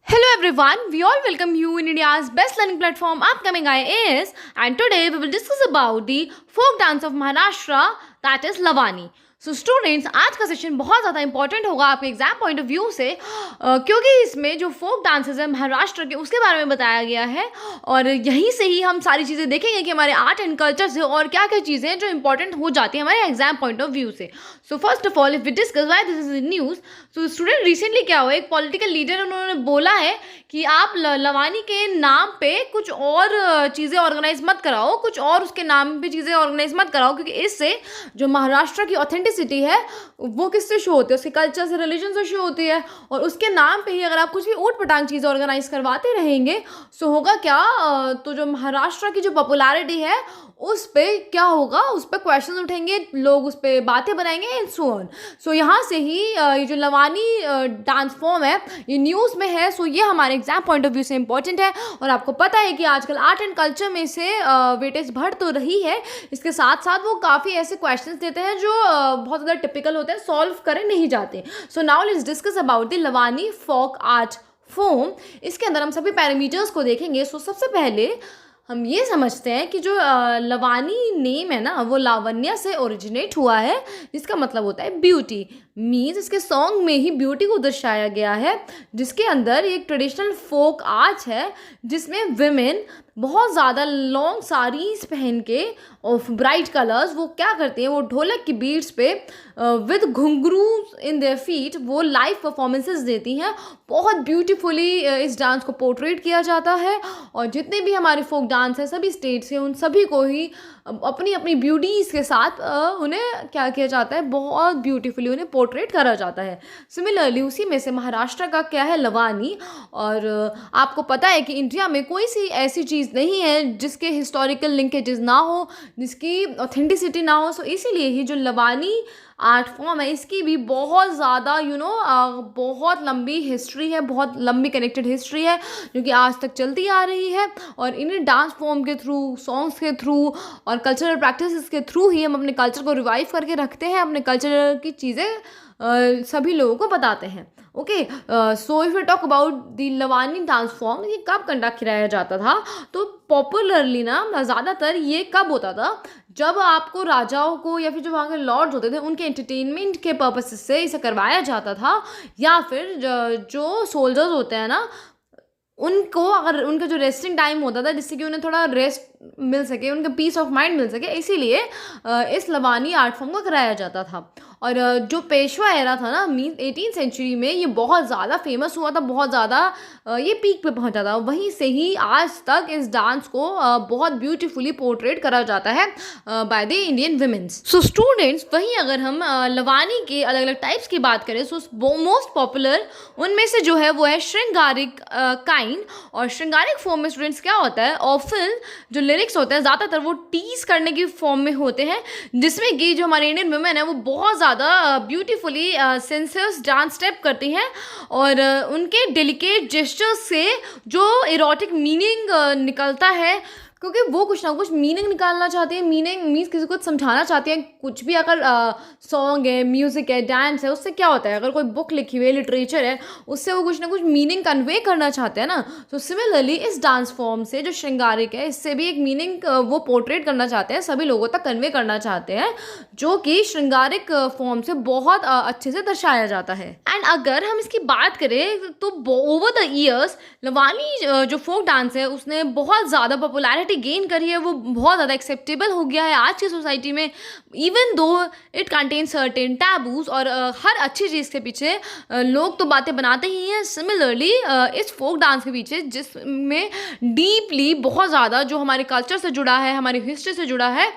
Hello everyone, we all welcome you in India's best learning platform Upcoming IAS, and today we will discuss about the folk dance of Maharashtra, that is Lavani. So students, आज का session बहुत ज़्यादा important होगा आपके exam point of view से, क्योंकि इसमें जो फोक डांसेस हैं महाराष्ट्र के उसके बारे में बताया गया है और यहीं से ही हम सारी चीज़ें देखेंगे कि हमारे आर्ट एंड कल्चर से और क्या क्या चीज़ें हैं जो इंपॉर्टेंट हो जाती हैं हमारे एग्जाम पॉइंट ऑफ व्यू से. So first of all if we discuss why this is news, तो स्टूडेंट रिसेंटली क्या हुआ, एक पॉलिटिकल लीडर उन्होंने बोला है कि आप लवानी के नाम पे कुछ और चीज़ें ऑर्गेनाइज मत कराओ, कुछ और उसके नाम पे चीज़ें ऑर्गेनाइज मत कराओ, क्योंकि इससे जो महाराष्ट्र की ऑथेंटिसिटी है वो किससे शो होती है, उसके कल्चर से, रिलीजन से शो होती है. और उसके नाम पे ही अगर आप कुछ भी ऊट पटांग चीज़ ऑर्गेनाइज करवाते रहेंगे सो होगा क्या, तो जो महाराष्ट्र की जो पॉपुलैरिटी है उस पे क्या होगा, उस पर क्वेश्चन उठेंगे, लोग उस पर बातें बनाएंगे एंड सो ऑन. सो यहाँ से ही ये जो लवानी डांस फॉर्म है ये न्यूज़ में है. सो ये हमारे एग्जाम पॉइंट ऑफ व्यू से इंपॉर्टेंट है. और आपको पता है कि आजकल आर्ट एंड कल्चर में से वेटेज बढ़ तो रही है, इसके साथ साथ वो काफ़ी ऐसे क्वेश्चंस देते हैं जो बहुत ज़्यादा टिपिकल होते हैं, सॉल्व करे नहीं जाते. So now let's discuss about the Lavani folk art form. इसके अंदर हम सभी पैरामीटर्स को देखेंगे. सो सबसे पहले हम ये समझते हैं कि जो लवानी नेम है ना वो लावण्य से ओरिजिनेट हुआ है, जिसका मतलब होता है ब्यूटी. मीन्स इसके सॉन्ग में ही ब्यूटी को दर्शाया गया है, जिसके अंदर एक ट्रेडिशनल फोक आर्ट है जिसमें विमेन बहुत ज़्यादा लॉन्ग साड़ीज पहन के ऑफ ब्राइट कलर्स वो क्या करती हैं, वो ढोलक की बीट्स पे विद घुंघरू इन देयर फीट वो लाइव परफॉर्मेंसेस देती हैं. बहुत ब्यूटीफुली इस डांस को पोर्ट्रेट किया जाता है. और जितने भी हमारे फोक डांस हैं सभी स्टेट से, उन सभी को ही अपनी अपनी ब्यूटीज़ के साथ उन्हें क्या किया जाता है, बहुत ब्यूटीफुली उन्हें पोर्ट्रेट करा जाता है. सिमिलरली उसी में से महाराष्ट्र का क्या है, लवानी. और आपको पता है कि इंडिया में कोई सी ऐसी चीज़ नहीं है जिसके हिस्टोरिकल लिंकेजेस ना हो, जिसकी ऑथेंटिसिटी ना हो. सो इसीलिए ही जो लवानी आर्ट फॉर्म है इसकी भी बहुत ज़्यादा बहुत लंबी हिस्ट्री है, बहुत लंबी कनेक्टेड हिस्ट्री है जो कि आज तक चलती आ रही है. और इन्हें डांस फॉर्म के थ्रू, सॉन्ग्स के थ्रू और कल्चरल प्रैक्टिसेस के थ्रू ही हम अपने कल्चर को रिवाइव करके रखते हैं, अपने कल्चर की चीज़ें सभी लोगों को बताते हैं. Okay, so if you talk about the Lavani dance form, ये कब कंडक्ट कराया जाता था, तो पॉपुलरली ना ज़्यादातर ये कब होता था जब आपको राजाओं को या फिर जो वहाँ के लॉर्ड्स होते थे उनके एंटरटेनमेंट के पर्पस से इसे करवाया जाता था. या फिर जो सोल्जर्स होते हैं ना उनको, अगर उनका जो रेस्टिंग टाइम होता था जिससे कि उन्हें थोड़ा रेस्ट मिल सके, उनका पीस ऑफ माइंड मिल सके, इसीलिए इस लवानी आर्ट फॉर्म को कराया जाता था. और जो पेशवा एरा था ना, मीन 18th सेंचुरी में ये बहुत ज़्यादा फेमस हुआ था, बहुत ज़्यादा ये पीक पे पहुंचा था. वहीं से ही आज तक इस डांस को बहुत ब्यूटीफुली पोर्ट्रेट करा जाता है by the Indian women's. So students, वहीं अगर हम लवानी के अलग अलग टाइप्स की बात करें, सो मोस्ट पॉपुलर उनमें से जो है वो है श्रृंगारिक काइंड. और श्रृंगारिक फॉर्म में स्टूडेंट्स क्या होता है, ऑफन जो लिरिक्स होते हैं ज़्यादातर वो टीज करने की फॉर्म में होते हैं, जिसमें कि जो हमारे इंडियन वुमेन है वो बहुत ज़्यादा ब्यूटीफुली सेंसियस डांस स्टेप करती हैं. और उनके डेलिकेट जेस्चर्स से जो इरोटिक मीनिंग निकलता है, क्योंकि वो कुछ ना कुछ मीनिंग निकालना चाहती है. मीनिंग मीन्स किसी को समझाना चाहती है. कुछ भी अगर सॉन्ग है, म्यूज़िक है, डांस है, उससे क्या होता है, अगर कोई बुक लिखी हुई है, लिटरेचर है, उससे वो कुछ ना कुछ मीनिंग कन्वे करना चाहते हैं ना. तो सिमिलरली इस डांस फॉर्म से जो श्रृंगारिक है, इससे भी एक मीनिंग वो पोर्ट्रेट करना चाहते हैं, सभी लोगों तक कन्वे करना चाहते हैं, जो कि श्रृंगारिक फॉर्म से बहुत अच्छे से दर्शाया जाता है. एंड अगर हम इसकी बात करें तो ओवर द ईयर्स लवानी जो फोक डांस है उसने बहुत ज़्यादा पॉपुलैरिटी गेन करी है, वो बहुत ज़्यादा एक्सेप्टेबल हो गया है आज की सोसाइटी में, even though it contain certain taboos. और हर अच्छी चीज़ के पीछे लोग तो बातें बनाते ही हैं. सिमिलरली इस फोक डांस के पीछे जिसमें डीपली बहुत ज़्यादा जो हमारे कल्चर से जुड़ा है, हमारी हिस्ट्री से जुड़ा है,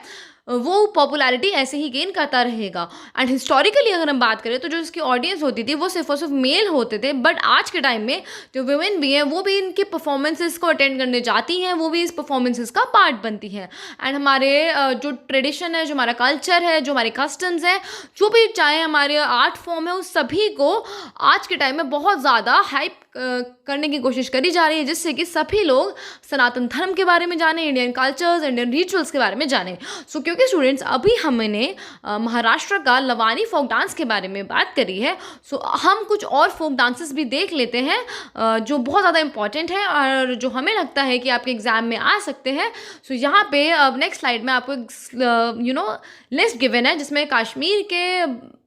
वो पॉपुलैरिटी ऐसे ही गेन करता रहेगा. एंड हिस्टोरिकली अगर हम बात करें तो जो इसकी ऑडियंस होती थी वो सिर्फ और सिर्फ मेल होते थे, बट आज के टाइम में जो वुमेन भी हैं वो भी इनके परफॉर्मेंसेस को अटेंड करने जाती हैं, वो भी इस परफॉर्मेंसेस का पार्ट बनती हैं. एंड हमारे जो ट्रेडिशन है, जो हमारा कल्चर है, जो हमारे कस्टम्स हैं, जो भी चाहे हमारे आर्ट फॉर्म है, उस सभी को आज के टाइम में बहुत ज़्यादा हाइप करने की कोशिश करी जा रही है, जिससे कि सभी लोग सनातन धर्म के बारे में जाने, इंडियन कल्चर्स, इंडियन रिचुअल्स के बारे में जाने. सो क्योंकि ओके स्टूडेंट्स, अभी हमने महाराष्ट्र का लवानी फोक डांस के बारे में बात करी है। सो हम कुछ और फोक डांसेस भी देख लेते हैं जो बहुत ज़्यादा इंपॉर्टेंट है और जो हमें लगता है कि आपके एग्जाम में आ सकते हैं। सो यहाँ पे नेक्स्ट स्लाइड में आपको एक लिस्ट गिवन है जिसमें कश्मीर के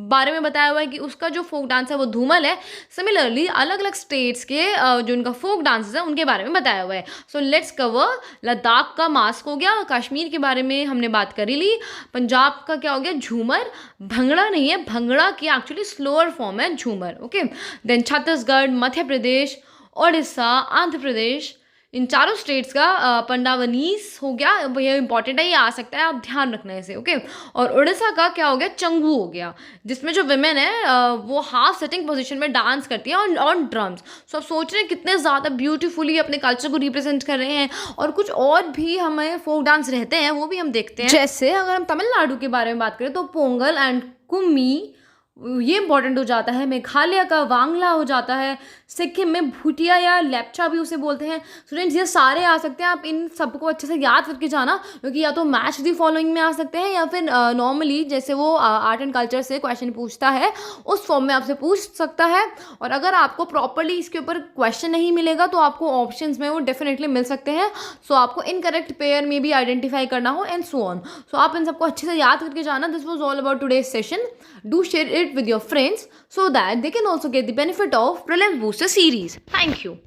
बारे में बताया हुआ है कि उसका जो फोक डांस है वो धूमल है। सिमिलरली अलग अलग स्टेट्स के जो उनका फोक डांसेस है उनके बारे में बताया हुआ है। सो लेट्स कवर लद्दाख का मास्क हो गया, कश्मीर के बारे में हमने बात करी ली, पंजाब का क्या हो गया झूमर, भंगड़ा नहीं है, भंगड़ा की एक्चुअली स्लोअर फॉर्म है झूमर। ओके, देन छत्तीसगढ़, मध्य प्रदेश, उड़ीसा, आंध्र प्रदेश, इन चारों स्टेट्स का पंडावनीस हो गया, ये इंपॉर्टेंट है, ये आ सकता है, आप ध्यान रखना है इसे। ओके, और उड़ीसा का क्या हो गया चंगू हो गया, जिसमें जो विमेन है वो हाफ सेटिंग पोजीशन में डांस करती है ऑन ड्रम्स। सो आप सोच रहे हैं कितने ज़्यादा ब्यूटीफुली अपने कल्चर को रिप्रेजेंट कर रहे हैं। और कुछ और भी हमें फोक डांस रहते हैं वो भी हम देखते हैं, जैसे अगर हम तमिलनाडु के बारे में बात करें तो पोंगल एंड कुम्मी, ये इंपॉर्टेंट हो जाता है। मेघालय का वांगला हो जाता है, सिक्किम में भूटिया या लेप्चा भी उसे बोलते हैं। स्टूडेंट्स ये सारे आ सकते हैं, आप इन सबको अच्छे से याद करके जाना, क्योंकि या तो मैच दी फॉलोइंग में आ सकते हैं या फिर नॉर्मली जैसे वो आर्ट एंड कल्चर से क्वेश्चन पूछता है उस फॉर्म में आपसे पूछ सकता है। और अगर आपको प्रॉपरली इसके ऊपर क्वेश्चन नहीं मिलेगा तो आपको ऑप्शंस में वो डेफिनेटली मिल सकते हैं। सो आपको इनकरेक्ट पेयर में भी आइडेंटिफाई करना हो एंड सो ऑन। सो आप इन सबको अच्छे से याद करके जाना। This was all about today's session. Do share it with your friends so that they can also get the benefit of Prelims Booster series. Thank you.